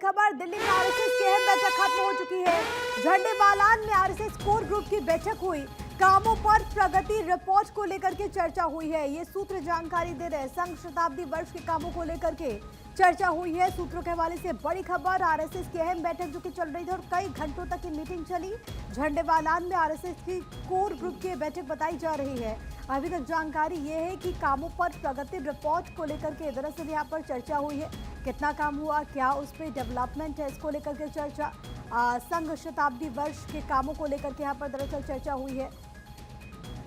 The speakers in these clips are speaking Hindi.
खबर, दिल्ली में आरएसएस की अहम बैठक खत्म हो चुकी है। झंडेवालान में आरएसएस कोर ग्रुप की बैठक हुई। कामों पर प्रगति रिपोर्ट को लेकर के चर्चा हुई है। ये सूत्र जानकारी दे रहे हैं। संघ शताब्दी वर्ष के कामों को लेकर के चर्चा हुई है। सूत्रों के हवाले से बड़ी खबर, आरएसएस की अहम बैठक जो कि चल रही थी और कई घंटों तक की मीटिंग चली। झंडेवालान में आरएसएस की कोर ग्रुप की बैठक बताई जा रही है। अभी तक जानकारी ये है कि कामों पर प्रगति रिपोर्ट को लेकर के दरअसल यहाँ पर चर्चा हुई है। कितना काम हुआ, क्या उस पर डेवलपमेंट है, इसको लेकर के चर्चा। संघ शताब्दी वर्ष के कामों को लेकर के यहाँ पर दरअसल चर्चा हुई है।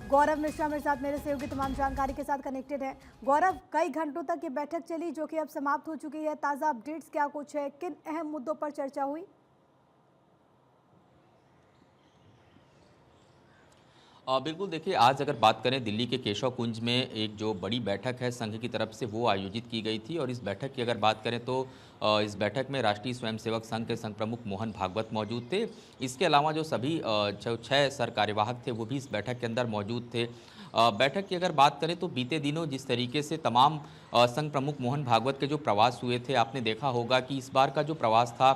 गौरव मिश्रा मेरे साथ, मेरे सहयोगी तमाम जानकारी के साथ कनेक्टेड है। गौरव, कई घंटों तक ये बैठक चली जो कि अब समाप्त हो चुकी है। ताज़ा अपडेट्स क्या कुछ है, किन अहम मुद्दों पर चर्चा हुई? बिल्कुल, देखिए, आज अगर बात करें दिल्ली के केशव कुंज में एक जो बड़ी बैठक है संघ की तरफ से वो आयोजित की गई थी। और इस बैठक की अगर बात करें तो इस बैठक में राष्ट्रीय स्वयंसेवक संघ के संघ प्रमुख मोहन भागवत मौजूद थे। इसके अलावा जो सभी 6 सर कार्यवाहक थे वो भी इस बैठक के अंदर मौजूद थे। बैठक की अगर बात करें तो बीते दिनों जिस तरीके से तमाम संघ प्रमुख मोहन भागवत के जो प्रवास हुए थे, आपने देखा होगा कि इस बार का जो प्रवास था,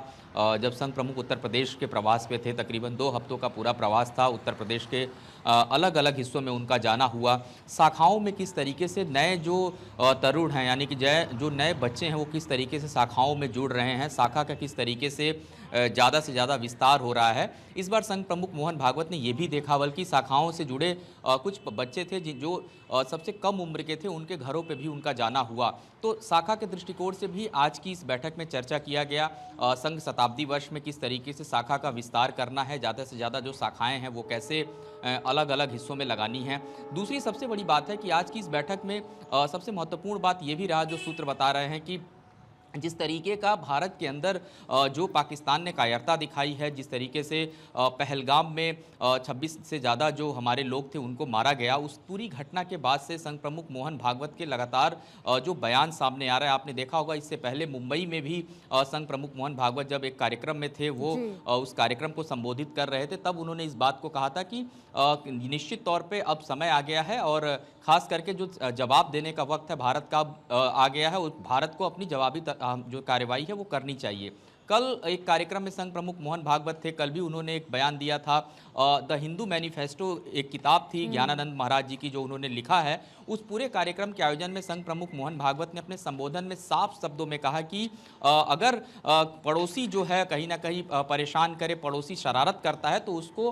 जब संघ प्रमुख उत्तर प्रदेश के प्रवास पे थे, तकरीबन 2 हफ्तों का पूरा प्रवास था। उत्तर प्रदेश के अलग अलग हिस्सों में उनका जाना हुआ। शाखाओं में किस तरीके से नए जो तरुण हैं, यानी कि जो नए बच्चे हैं, वो किस तरीके से शाखाओं में जुड़ रहे हैं, शाखा का किस तरीके से ज़्यादा से ज़्यादा विस्तार हो रहा है। इस बार संघ प्रमुख मोहन भागवत ने ये भी देखा, बल्कि शाखाओं से जुड़े कुछ बच्चे थे जो सबसे कम उम्र के थे, उनके घरों पे भी उनका जाना हुआ। तो शाखा के दृष्टिकोण से भी आज की इस बैठक में चर्चा किया गया। संघ शताब्दी वर्ष में किस तरीके से शाखा का विस्तार करना है, ज़्यादा से ज़्यादा जो शाखाएं हैं वो कैसे अलग अलग हिस्सों में लगानी है। दूसरी सबसे बड़ी बात है कि आज की इस बैठक में सबसे महत्वपूर्ण बात ये भी रहा, जो सूत्र बता रहे हैं कि जिस तरीके का भारत के अंदर जो पाकिस्तान ने कायरता दिखाई है, जिस तरीके से पहलगाम में 26 से ज़्यादा जो हमारे लोग थे उनको मारा गया, उस पूरी घटना के बाद से संघ प्रमुख मोहन भागवत के लगातार जो बयान सामने आ रहा है। आपने देखा होगा इससे पहले मुंबई में भी संघ प्रमुख मोहन भागवत जब एक कार्यक्रम में थे, वो उस कार्यक्रम को संबोधित कर रहे थे, तब उन्होंने इस बात को कहा था कि निश्चित तौर पर अब समय आ गया है और ख़ास करके जो जवाब देने का वक्त है भारत का आ गया है, और भारत को अपनी जवाबी जो कार्रवाई है वो करनी चाहिए। कल एक कार्यक्रम में संघ प्रमुख मोहन भागवत थे, कल भी उन्होंने एक बयान दिया था। द हिंदू मैनिफेस्टो एक किताब थी ज्ञानानंद महाराज जी की, जो उन्होंने लिखा है। उस पूरे कार्यक्रम के आयोजन में संघ प्रमुख मोहन भागवत ने अपने संबोधन में साफ शब्दों में कहा कि अगर पड़ोसी जो है कहीं ना कहीं परेशान करे, पड़ोसी शरारत करता है, तो उसको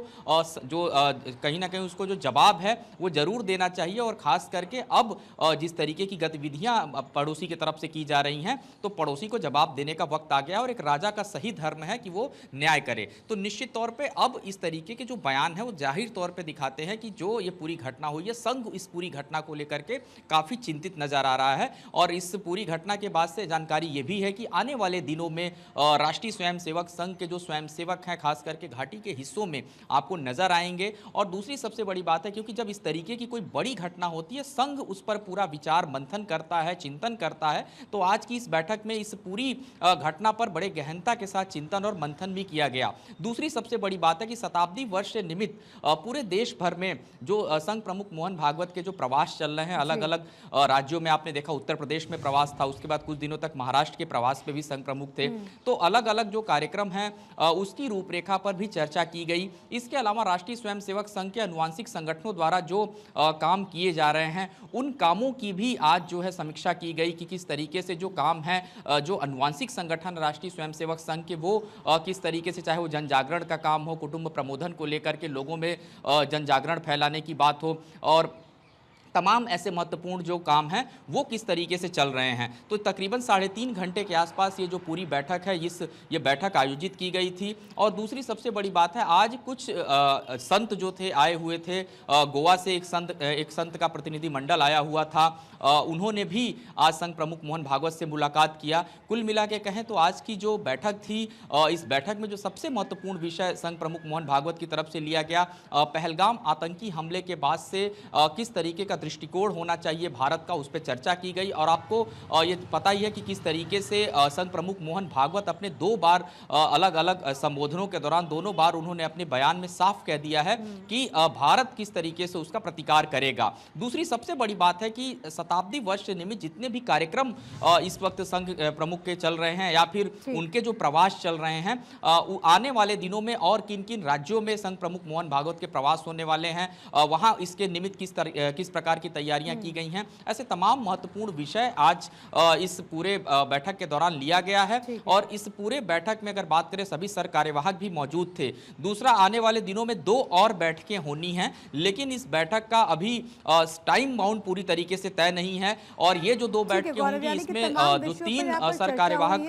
कहीं ना कहीं उसको जो जवाब है वो ज़रूर देना चाहिए। और ख़ास करके अब जिस तरीके की गतिविधियाँ पड़ोसी की तरफ से की जा रही हैं, तो पड़ोसी को जवाब देने का वक्त आ गया और एक राजा का सही धर्म है कि वो न्याय करे। तो निश्चित तौर पे अब इस तरीके के जो बयान है वो जाहिर तौर पे दिखाते हैं कि जो ये पूरी घटना हुई है, संघ इस पूरी घटना को लेकर के काफ़ी चिंतित नजर आ रहा है। और इस पूरी घटना के बाद से जानकारी ये भी है कि आने वाले दिनों में राष्ट्रीय स्वयंसेवक संघ के जो स्वयंसेवक हैं, खास करके घाटी के हिस्सों में आपको नजर आएंगे। और दूसरी सबसे बड़ी बात है, क्योंकि जब इस तरीके की कोई बड़ी घटना होती है, संघ उस पर पूरा विचार मंथन करता है, चिंतन करता है। तो आज की इस बैठक में इस पूरी घटना पर बड़े गहनता के साथ चिंतन और मंथन भी किया गया। दूसरी सबसे बड़ी बात है कि शताब्दी वर्ष से निमित्त पूरे देश भर में जो संघ प्रमुख मोहन भागवत के जो प्रवास चल रहे हैं, अलग अलग राज्यों में, आपने देखा उत्तर प्रदेश में प्रवास था, उसके बाद कुछ दिनों तक महाराष्ट्र के प्रवास पे भी संघ प्रमुख थे। तो अलग अलग जो कार्यक्रम हैं उसकी रूपरेखा पर भी चर्चा की गई। इसके अलावा राष्ट्रीय स्वयंसेवक संघ के अनुवांशिक संगठनों द्वारा जो काम किए जा रहे हैं, उन कामों की भी आज जो है समीक्षा की गई कि किस तरीके से जो काम है, जो अनुवांशिक संगठन राष्ट्रीय स्वयंसेवक संघ के, वो किस तरीके से, चाहे वो जन जागरण का काम हो, कुटुंब प्रमोदन को लेकर के लोगों में जन जागरण फैलाने की बात हो, और तमाम ऐसे महत्वपूर्ण जो काम हैं वो किस तरीके से चल रहे हैं। तो तकरीबन 3.5 घंटे के आसपास ये जो पूरी बैठक है, ये बैठक आयोजित की गई थी। और दूसरी सबसे बड़ी बात है, आज कुछ संत जो थे आए हुए थे, गोवा से एक संत का प्रतिनिधि मंडल आया हुआ था। उन्होंने भी आज संघ प्रमुख मोहन भागवत से मुलाकात किया। कुल मिला के कहें तो आज की जो बैठक थी, इस बैठक में जो सबसे महत्वपूर्ण विषय संघ प्रमुख मोहन भागवत की तरफ से लिया गया, पहलगाम आतंकी हमले के बाद से किस तरीके का दृष्टिकोण होना चाहिए भारत का, उस पर चर्चा की गई। और आपको ये पता ही है कि किस तरीके से संघ प्रमुख मोहन भागवत अपने 2 बार अलग अलग संबोधनों के दौरान दोनों बार उन्होंने अपने बयान में साफ कह दिया है कि भारत किस तरीके से उसका प्रतिकार करेगा। दूसरी सबसे बड़ी बात है कि शताब्दी वर्ष से निमित्त जितने भी कार्यक्रम इस वक्त संघ प्रमुख के चल रहे हैं या फिर उनके जो प्रवास चल रहे हैं, आने वाले दिनों में और किन किन राज्यों में संघ प्रमुख मोहन भागवत के प्रवास होने वाले हैं, वहां इसके निमित्त किस प्रकार की तैयारियां की गई हैं, ऐसे तमाम महत्वपूर्ण विषय आज इस पूरे बैठक के दौरान लिया गया है। और इस पूरे बैठक में अगर बात करें, सभी सरकार्यवाहक भी मौजूद थे। दूसरा, आने वाले दिनों में 2 और बैठकें होनी हैं, लेकिन इस बैठक का अभी टाइम बाउंड पूरी तरीके से तय नहीं है। और ये जो 2 बैठकें होंगी, इसमें जो 3 सरकार्यवाहक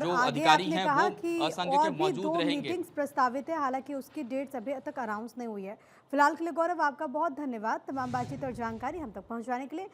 जो अधिकारी हैं वो संघ के मौजूद रहेंगे। मीटिंग्स प्रस्तावित है, हालांकि उसकी डेट्स अभी तक अनाउंस नहीं हुई है। फिलहाल के लिए गौरव, आपका बहुत धन्यवाद तमाम बातचीत और जानकारी हम तक पहुंचाने के लिए।